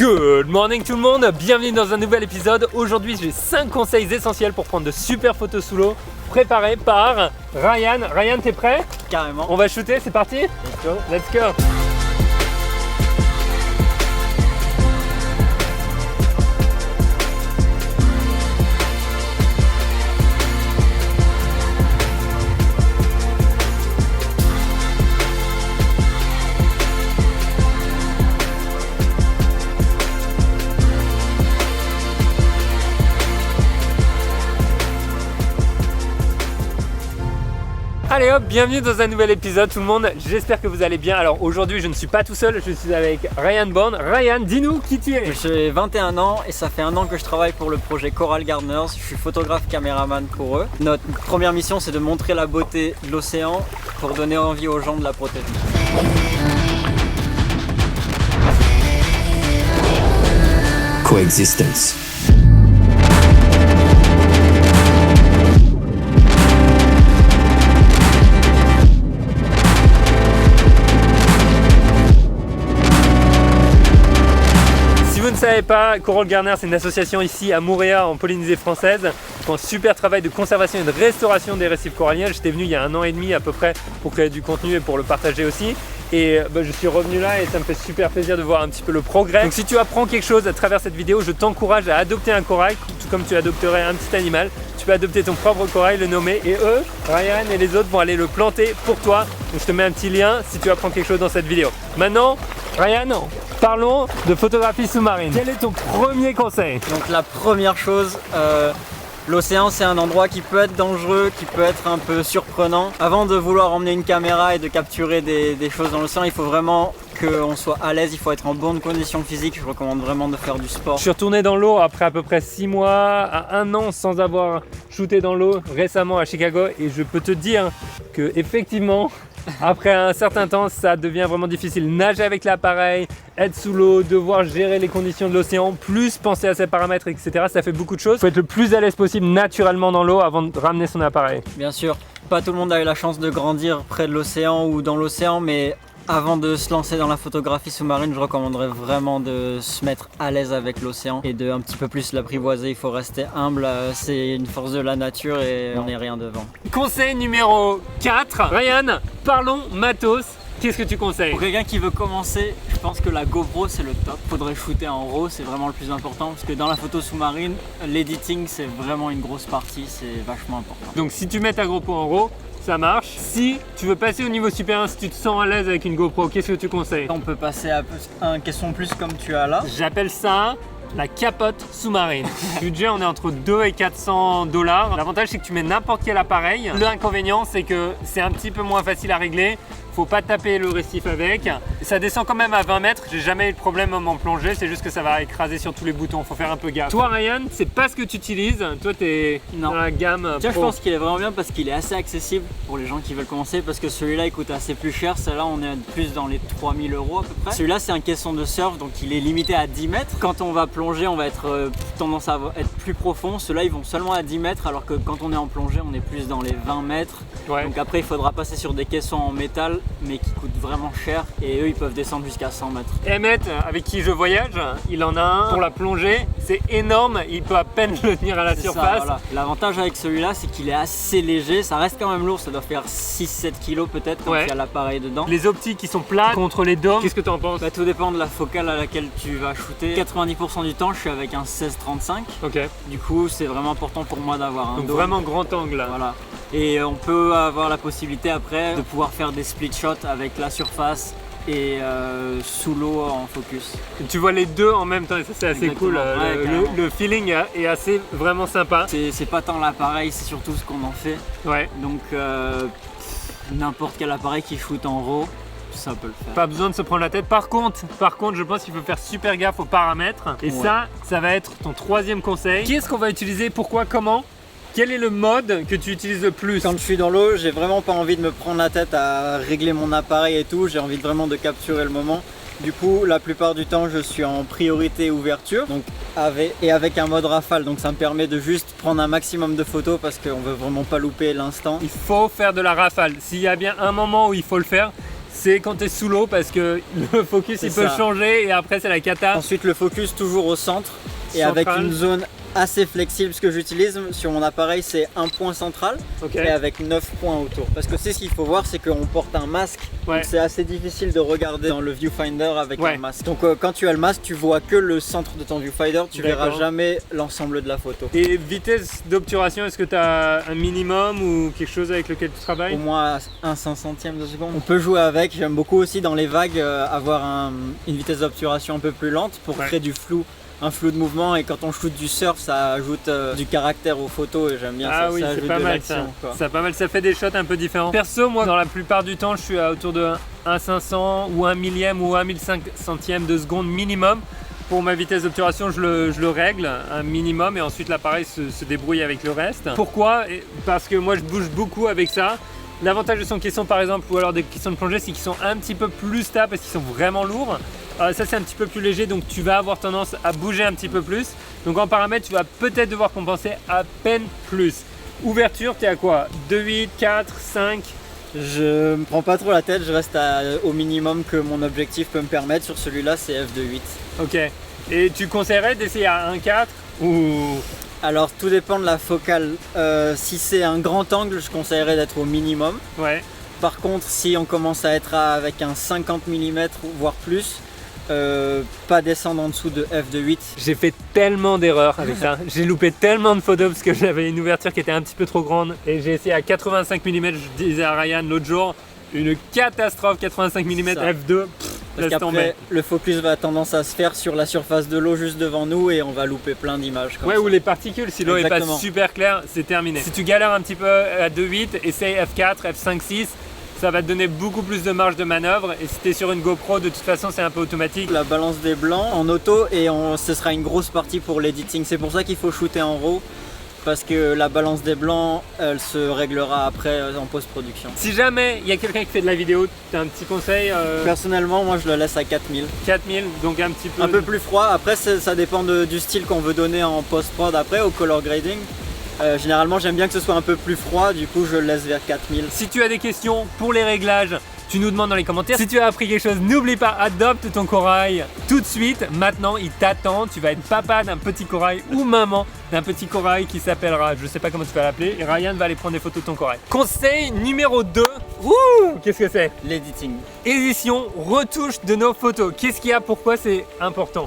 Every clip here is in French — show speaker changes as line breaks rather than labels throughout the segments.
Good morning tout le monde, bienvenue dans un nouvel épisode. Aujourd'hui j'ai 5 conseils essentiels pour prendre de super photos sous l'eau, préparés par Ryan. Ryan, t'es prêt?
Carrément.
On va shooter, c'est parti?
Let's go.
Let's go. Allez hop, bienvenue dans un nouvel épisode tout le monde, j'espère que vous allez bien. Alors aujourd'hui je ne suis pas tout seul, je suis avec Ryan Bourne. Ryan, dis-nous qui tu es.
J'ai 21 ans et ça fait un an que je travaille pour le projet Coral Gardeners. Je suis photographe caméraman pour eux. Notre première mission c'est de montrer la beauté de l'océan pour donner envie aux gens de la protéger.
Coexistence.
Si vous ne savez pas, Coral Gardeners c'est une association ici à Moorea en Polynésie française. Ils font un super travail de conservation et de restauration des récifs coralliens. J'étais venu il y a un an et demi à peu près pour créer du contenu et pour le partager aussi. Et je suis revenu là et ça me fait super plaisir de voir un petit peu le progrès. Donc si tu apprends quelque chose à travers cette vidéo, je t'encourage à adopter un corail, tout comme tu adopterais un petit animal. Tu peux adopter ton propre corail, le nommer, et eux, Ryan et les autres vont aller le planter pour toi. Donc je te mets un petit lien si tu apprends quelque chose dans cette vidéo. Maintenant, Ryan, parlons de photographie sous-marine. Quel est ton premier conseil?
Donc la première chose, l'océan c'est un endroit qui peut être dangereux, qui peut être un peu surprenant. Avant de vouloir emmener une caméra et de capturer des choses dans l'océan, il faut vraiment qu'on soit à l'aise, il faut être en bonne condition physique. Je recommande vraiment de faire du sport.
Je suis retourné dans l'eau après à peu près 6 mois à 1 an sans avoir shooté dans l'eau récemment à Chicago et je peux te dire que effectivement après un certain temps ça devient vraiment difficile. Nager avec l'appareil, être sous l'eau, devoir gérer les conditions de l'océan, plus penser à ses paramètres, etc. Ça fait beaucoup de choses. Il faut être le plus à l'aise possible naturellement dans l'eau avant de ramener son appareil.
Bien sûr, pas tout le monde a eu la chance de grandir près de l'océan ou dans l'océan, mais avant de se lancer dans la photographie sous-marine, je recommanderais vraiment de se mettre à l'aise avec l'océan et de un petit peu plus l'apprivoiser. Il faut rester humble, c'est une force de la nature et on n'est rien devant.
Conseil numéro 4. Ryan, parlons matos. Qu'est-ce que tu conseilles?
Pour quelqu'un qui veut commencer, je pense que la GoPro c'est le top. Faudrait shooter en RAW, c'est vraiment le plus important parce que dans la photo sous-marine, l'editing c'est vraiment une grosse partie, c'est vachement important.
Donc si tu mets ta GoPro en RAW, ça marche. Si tu veux passer au niveau supérieur, si tu te sens à l'aise avec une GoPro, qu'est-ce que tu conseilles?
On peut passer à un caisson plus comme tu as là.
J'appelle ça la capote sous-marine. Le budget, on est entre 2 et 400 $. L'avantage, c'est que tu mets n'importe quel appareil. L'inconvénient, c'est que c'est un petit peu moins facile à régler. Faut pas taper le récif avec. Ça descend quand même à 20 mètres. J'ai jamais eu de problème en plongée. C'est juste que ça va écraser sur tous les boutons. Faut faire un peu gaffe. Toi, Ryan, c'est pas ce que tu utilises. Toi, t'es dans la gamme
Tiens,
pro.
je pense qu'il est vraiment bien parce qu'il est assez accessible pour les gens qui veulent commencer. Parce que celui-là, il coûte assez plus cher. Celui-là, on est plus dans les 3000 € à peu près. Celui-là, c'est un caisson de surf, donc il est limité à 10 mètres. Quand on va plonger, on va être tendance à être plus profond. Ceux-là, ils vont seulement à 10 mètres, alors que quand on est en plongée, on est plus dans les 20 mètres.
Ouais.
Donc après, il faudra passer sur des caissons en métal, mais qui coûtent vraiment cher. Et eux, ils peuvent descendre jusqu'à 100 mètres.
Emmett, avec qui je voyage, il en a un pour la plongée. C'est énorme. Il peut à peine le tenir à la
C'est
surface.
ça, voilà. L'avantage avec celui-là, c'est qu'il est assez léger. Ça reste quand même lourd. Ça doit faire 6-7 kg peut-être quand il y a l'appareil dedans.
Les optiques qui sont plates contre les dômes, qu'est-ce que tu en penses?
Tout dépend de la focale à laquelle tu vas shooter. 90% du temps, je suis avec un 16-35.
Ok.
Du coup, c'est vraiment important pour moi d'avoir un
Donc
dôme.
vraiment grand angle là.
Voilà. Et on peut avoir la possibilité après de pouvoir faire des split shots avec la surface et sous l'eau en focus.
Tu vois les deux en même temps et ça c'est assez
Exactement.
cool.
Ouais,
le feeling est assez vraiment sympa.
C'est pas tant l'appareil, c'est surtout ce qu'on en fait.
Ouais.
Donc n'importe quel appareil qui shoot en RAW, ça peut le faire.
Pas besoin de se prendre la tête. Par contre, je pense qu'il faut faire super gaffe aux paramètres. Et ça va être ton troisième conseil. Qu'est-ce qu'on va utiliser? Pourquoi? Comment? Quel est le mode que tu utilises le plus?
Quand je suis dans l'eau, j'ai vraiment pas envie de me prendre la tête à régler mon appareil et tout. J'ai envie vraiment de capturer le moment. Du coup, la plupart du temps, je suis en priorité ouverture, donc avec un mode rafale. Donc ça me permet de juste prendre un maximum de photos parce qu'on veut vraiment pas louper l'instant.
Il faut faire de la rafale. S'il y a bien un moment où il faut le faire, c'est quand tu es sous l'eau parce que le focus il peut changer et après c'est la cata.
Ensuite le focus toujours au centre et
central.
avec une zone assez flexible. Ce que j'utilise sur mon appareil c'est un point central et avec 9 points autour. Parce que c'est ce qu'il faut voir, c'est qu'on porte un masque. Donc c'est assez difficile de regarder dans le viewfinder avec un masque. Donc quand tu as le masque, tu vois que le centre de ton viewfinder, tu verras jamais l'ensemble de la photo.
Et vitesse d'obturation, est-ce que tu as un minimum ou quelque chose avec lequel tu travailles?
Au moins un 500e de seconde. On peut jouer avec, j'aime beaucoup aussi dans les vagues avoir une vitesse d'obturation un peu plus lente pour créer du flou. Un flou de mouvement, et quand on shoot du surf ça ajoute du caractère aux photos et j'aime bien ça.
Ah oui, c'est pas mal ça. C'est pas mal, ça fait des shots un peu différents. Perso, moi dans la plupart du temps je suis à autour de 1/500 ou 1 millième ou 1 1500e de seconde minimum. Pour ma vitesse d'obturation je le règle un minimum et ensuite l'appareil se débrouille avec le reste. Pourquoi? Parce que moi je bouge beaucoup avec ça. L'avantage de son caisson par exemple ou alors des caissons de plongée, c'est qu'ils sont un petit peu plus stables parce qu'ils sont vraiment lourds. Ça c'est un petit peu plus léger, donc tu vas avoir tendance à bouger un petit peu plus. Donc en paramètre tu vas peut-être devoir compenser à peine plus. Ouverture, tu es à quoi? 2.8, 4, 5?
Je me prends pas trop la tête, je reste au minimum que mon objectif peut me permettre. Sur celui-là c'est f2.8.
Ok, et tu conseillerais d'essayer à 1.4 ou...
Alors tout dépend de la focale. Si c'est un grand angle, je conseillerais d'être au minimum. Par contre, si on commence à être avec un 50 mm voire plus, pas descendre en dessous de f2.8.
J'ai fait tellement d'erreurs avec ça. J'ai loupé tellement de photos parce que j'avais une ouverture qui était un petit peu trop grande et j'ai essayé à 85 mm. Je disais à Ryan l'autre jour, une catastrophe. 85 mm f2.
Parce qu'après le focus va tendance à se faire sur la surface de l'eau juste devant nous et on va louper plein d'images.
Ou les particules, si l'eau est pas super claire, c'est terminé. Si tu galères un petit peu à 2.8, essaye f4, f5, 6. Ça va te donner beaucoup plus de marge de manœuvre et si tu es sur une GoPro de toute façon c'est un peu automatique.
La balance des blancs en auto et ce sera une grosse partie pour l'editing. C'est pour ça qu'il faut shooter en RAW. Parce que la balance des blancs, elle se réglera après en post-production.
Si jamais il y a quelqu'un qui fait de la vidéo, tu as un petit conseil
Personnellement, moi je le laisse à 4000.
4000, donc un petit peu...
Un peu plus froid. Après, ça dépend du style qu'on veut donner en post-prod après, au color grading. Généralement, j'aime bien que ce soit un peu plus froid, du coup je le laisse vers 4000.
Si tu as des questions pour les réglages, tu nous demandes dans les commentaires. Si tu as appris quelque chose, n'oublie pas, adopte ton corail tout de suite. Maintenant, il t'attend. Tu vas être papa d'un petit corail ou maman d'un petit corail qui s'appellera, je sais pas comment tu vas l'appeler, et Ryan va aller prendre des photos de ton corail. Conseil numéro 2. Qu'est-ce que c'est?
L'editing.
Édition, retouche de nos photos. Qu'est-ce qu'il y a? Pourquoi c'est important?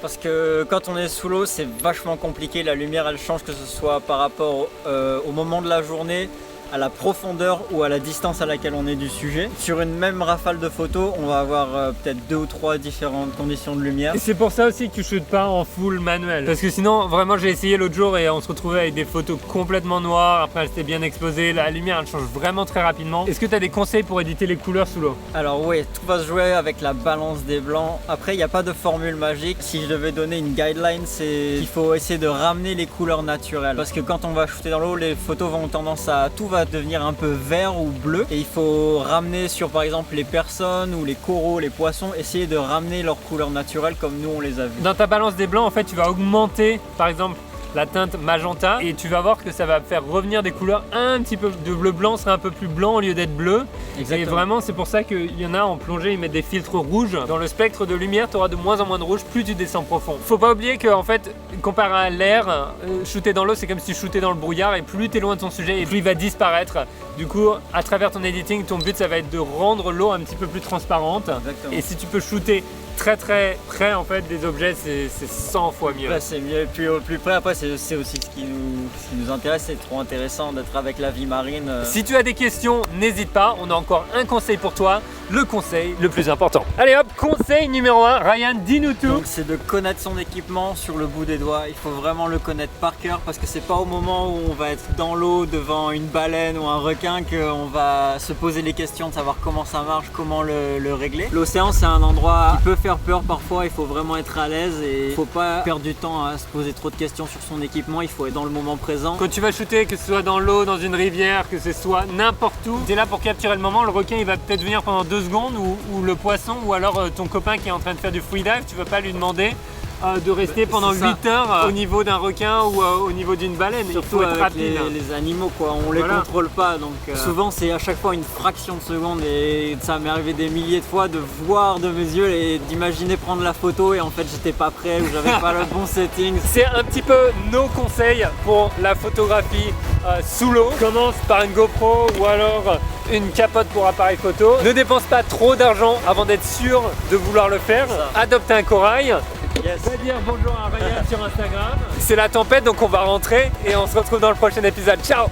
Parce que quand on est sous l'eau, c'est vachement compliqué. La lumière, elle change, que ce soit par rapport au moment de la journée, à la profondeur ou à la distance à laquelle on est du sujet. Sur une même rafale de photos, on va avoir peut-être 2 ou 3 différentes conditions de lumière.
Et c'est pour ça aussi que tu shootes pas en full manuel. Parce que sinon, vraiment, j'ai essayé l'autre jour et on se retrouvait avec des photos complètement noires. Après, elles étaient bien exposées. La lumière, elle change vraiment très rapidement. Est-ce que tu as des conseils pour éditer les couleurs sous l'eau?
Alors oui, tout va se jouer avec la balance des blancs. Après, il n'y a pas de formule magique. Si je devais donner une guideline, c'est qu'il faut essayer de ramener les couleurs naturelles. Parce que quand on va shooter dans l'eau, les photos vont tendance à... tout va devenir un peu vert ou bleu et il faut ramener sur par exemple les personnes ou les coraux, les poissons, essayer de ramener leurs couleurs naturelles comme nous on les a vues.
Dans ta balance des blancs en fait tu vas augmenter par exemple la teinte magenta et tu vas voir que ça va faire revenir des couleurs un petit peu de bleu blanc, sera un peu plus blanc au lieu d'être bleu.
Exactement.
Et vraiment c'est pour ça qu'il y en a en plongée, ils mettent des filtres rouges. Dans le spectre de lumière tu auras de moins en moins de rouge plus tu descends profond. Faut pas oublier que en fait comparé à l'air, shooter dans l'eau c'est comme si tu shootais dans le brouillard et plus tu es loin de ton sujet et plus il va disparaître. Du coup à travers ton editing ton but ça va être de rendre l'eau un petit peu plus transparente.
Exactement.
Et si tu peux shooter très près en fait des objets c'est 100 fois mieux.
Ouais, c'est mieux, puis au plus près après c'est aussi ce qui nous intéresse, c'est trop intéressant d'être avec la vie marine.
Si tu as des questions, n'hésite pas, on a encore un conseil pour toi, le conseil le plus important. Allez hop, conseil numéro 1, Ryan, dis-nous tout.
Donc c'est de connaître son équipement sur le bout des doigts, il faut vraiment le connaître par cœur parce que c'est pas au moment où on va être dans l'eau devant une baleine ou un requin qu'on va se poser les questions de savoir comment ça marche, comment le régler. L'océan c'est un endroit qui peut faire peur parfois, il faut vraiment être à l'aise et il faut pas perdre du temps à se poser trop de questions sur son équipement, il faut être dans le moment présent.
Quand tu vas shooter, que ce soit dans l'eau, dans une rivière, que ce soit n'importe où, tu es là pour capturer le moment, le requin il va peut-être venir pendant 2 secondes ou le poisson ou alors ton copain qui est en train de faire du free dive, tu vas pas lui demander de rester pendant
c'est ça.
8 heures au niveau d'un requin ou au niveau d'une baleine.
Surtout
il faut être
avec
rapide.
les animaux, quoi. On les contrôle pas, donc souvent c'est à chaque fois une fraction de seconde et ça m'est arrivé des milliers de fois de voir de mes yeux et d'imaginer prendre la photo et en fait j'étais pas prêt ou j'avais pas le bon setting.
C'est un petit peu nos conseils pour la photographie sous l'eau. Commence par une GoPro ou alors une capote pour appareil photo. Ne dépense pas trop d'argent avant d'être sûr de vouloir le faire. Adopte un corail.
Yes.
Va dire bonjour à Ryan sur Instagram. C'est la tempête, donc on va rentrer et on se retrouve dans le prochain épisode. Ciao!